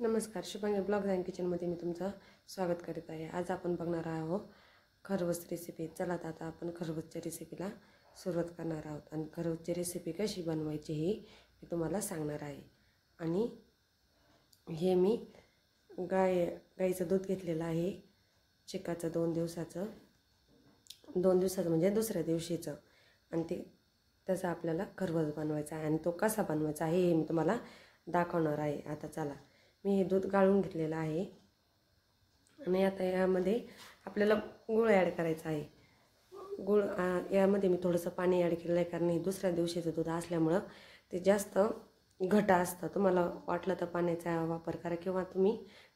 नमस्कार, Shubhangi blogs and किचनमध्ये मी तुमचं स्वागत करीत आहे। आज आपण बघणार आहोत खरवस रेसिपी। चला आता आपण खरवसच्या रेसिपीला सुरुवात करणार आहोत आणि खरवसची रेसिपी कशी बनवायची ही मी तुम्हाला सांगणार आहे। आणि हे मी गाईचं दूध घेतलेलं आहे, चिकाचं 2 दिवसाचं म्हणजे दुसऱ्या दिवशीचं, आणि त्याचा आपल्याला खरवस बनवायचा आहे आणि तो कसा बनवायचा आहे हे मी तुम्हाला दाखवणार आहे। आता चला, मी हे दूध गाळून घेतलेलं आहे आणि आता यामध्ये आपल्याला गूळ ॲड करायचा आहे। गूळ यामध्ये मी थोडंसं पाणी ॲड केलं आहे, कारण हे दुसऱ्या दिवशीचं दूध असल्यामुळं ते जास्त घट्ट असतं। तुम्हाला वाटलं तर पाण्याचा वापर करा किंवा तुम्ही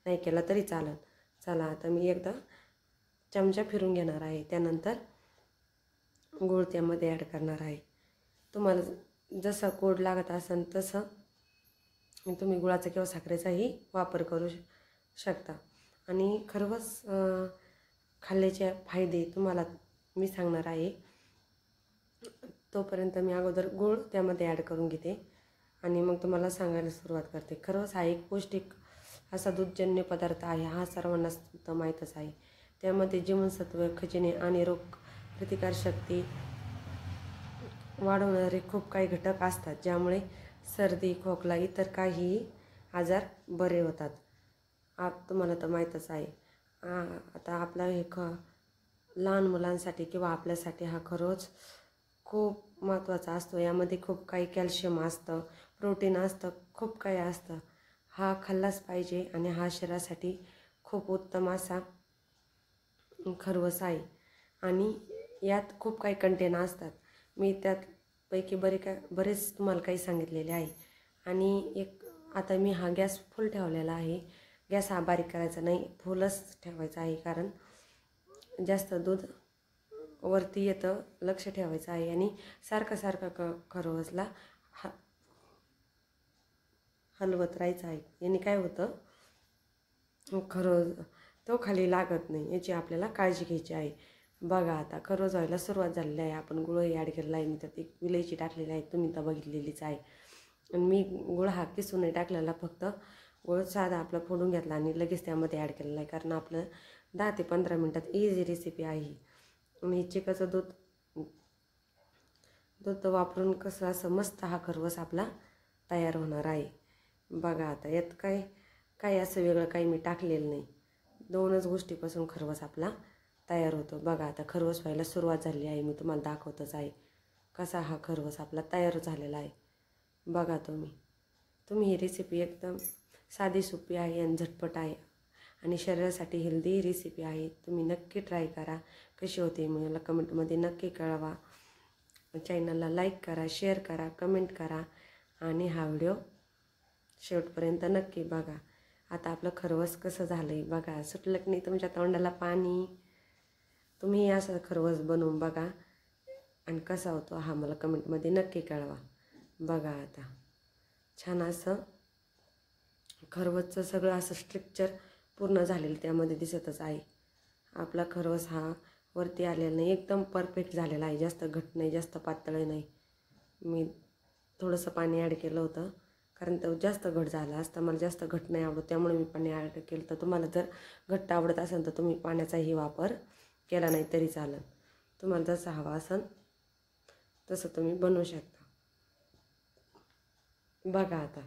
नाही केला तरी चालेल। चला आता मी एकदा चमचा फिरून घेणार आहे, त्यानंतर गूळ त्यामध्ये ॲड करणार आहे। तुम्हाला जसं गोड लागत असेल तसं तुम्ही गुळाचा किंवा साखरेचाही वापर करू शकता। आणि खरवस खाल्ल्याचे फायदे तुम्हाला मी सांगणार आहे, तोपर्यंत मी अगोदर गूळ त्यामध्ये ॲड करून घेते आणि मग तुम्हाला सांगायला सुरुवात करते। खरवस हा एक पौष्टिक असा दूधजन्य पदार्थ आहे, हा सर्वांना माहीतच आहे। त्यामध्ये जीवनसत्व, खनिजे आणि रोग प्रतिकारशक्ती वाढवणारे खूप काही घटक असतात, ज्यामुळे सर्दी, खोकला, इतर काही आजार बरे होतात। तुम्हाला तर माहीतच आहे। आता आपला हे लहान मुलांसाठी किंवा आपल्यासाठी हा खरवस खूप महत्त्वाचा असतो। यामध्ये खूप काही कॅल्शियम असतं, प्रोटीन असतं, खूप काही असतं। हा खाल्लाच पाहिजे आणि हा शरीरासाठी खूप उत्तम असा खरवस आहे। आणि यात खूप काही कंटेन असतात, मी त्यापैकी बरेच तुम्हाला काही सांगितलेले आहे। आणि आता मी हा गॅस फुल ठेवलेला आहे। गॅस हा बारीक करायचा नाही, फुलच ठेवायचा आहे, कारण जास्त दूध वरती येतं, लक्ष ठेवायचं आहे। आणि सारखं खरवसला हलवत राहायचं आहे। याने काय होतं, खरवस तो खाली लागत नाही, याची आपल्याला काळजी घ्यायची आहे। बघा आता खरवस व्हायला सुरुवात झालेली आहे। आपण गुळही ॲड केलेला आहे, मी त्यात एक विलायची टाकलेली आहे, तुम्ही तर बघितलेलीच आहे। आणि मी गुळ हा किसून नाही टाकलेला, फक्त गुळ साधा आपला फोडून घेतला आणि लगेच त्यामध्ये ॲड केलेला आहे, कारण आपलं 10 ते 15 मिनटात इझी रेसिपी आहे। आणि चिकाचं दूध वापरून कसं असं मस्त हा खरवस आपला तयार होणार आहे। बघा आता यात काय असं वेगळं काही मी टाकलेलं नाही, 2च गोष्टीपासून खरवस आपला तयार होतो। बघा आता खरवस व्हायला सुरुवात झाली आहे, मी तुम्हाला दाखवतच आहे कसा हा खरवस आपला तयार झालेला आहे। बघा तुम्ही ही रेसिपी एकदम साधी सोपी आहे आणि झटपट आहे आणि शरीरासाठी हेल्दी रेसिपी आहे। तुम्ही नक्की ट्राय करा, कशी होते मला कमेंटमध्ये नक्की कळवा। चॅनलला लाईक करा, शेअर करा, कमेंट करा आणि हा व्हिडिओ शेवटपर्यंत नक्की बघा। आता आपलं खरवस कसं झालं आहे बघा, सुटलं की नाही तुमच्या तोंडाला पाणी। तुम्ही असं खरवस बनवून बघा आणि कसा होतो हा मला कमेंटमध्ये नक्की कळवा। बघा आता छान असं खरवसचं सगळं असं स्ट्रक्चर पूर्ण झालेलं त्यामध्ये दिसतच आहे। आपला खरवस हा वरती आलेला नाही, एकदम परफेक्ट झालेला आहे, जास्त घट्ट नाही, जास्त पातळ नाही। मी थोडंसं पाणी ॲड केलं होतं, कारण तो जास्त घट्ट झाला असता, मला जास्त घट्ट नाही आवडत, त्यामुळे मी पाणी ॲड केलं। तर तुम्हाला जर घट्ट आवडत असेल तर तुम्ही पाण्याचाही वापर केला नाही तरी चालेल, तुम्हाला जसं हवा असेल तसं तुम्ही बनवू शकता। बघा आता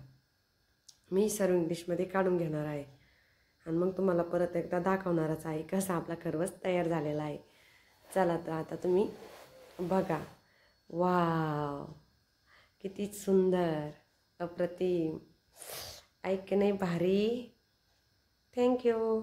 मी सर्विंग डिशमध्ये काढून घेणार आहे आणि मग तुम्हाला परत एकदा दाखवणारच आहे कसा आपला खरवस तयार झालेला आहे। चला तर आता तुम्ही बघा, वाव किती सुंदर, अप्रतिम, ऐक नाही भारी। थँक्यू।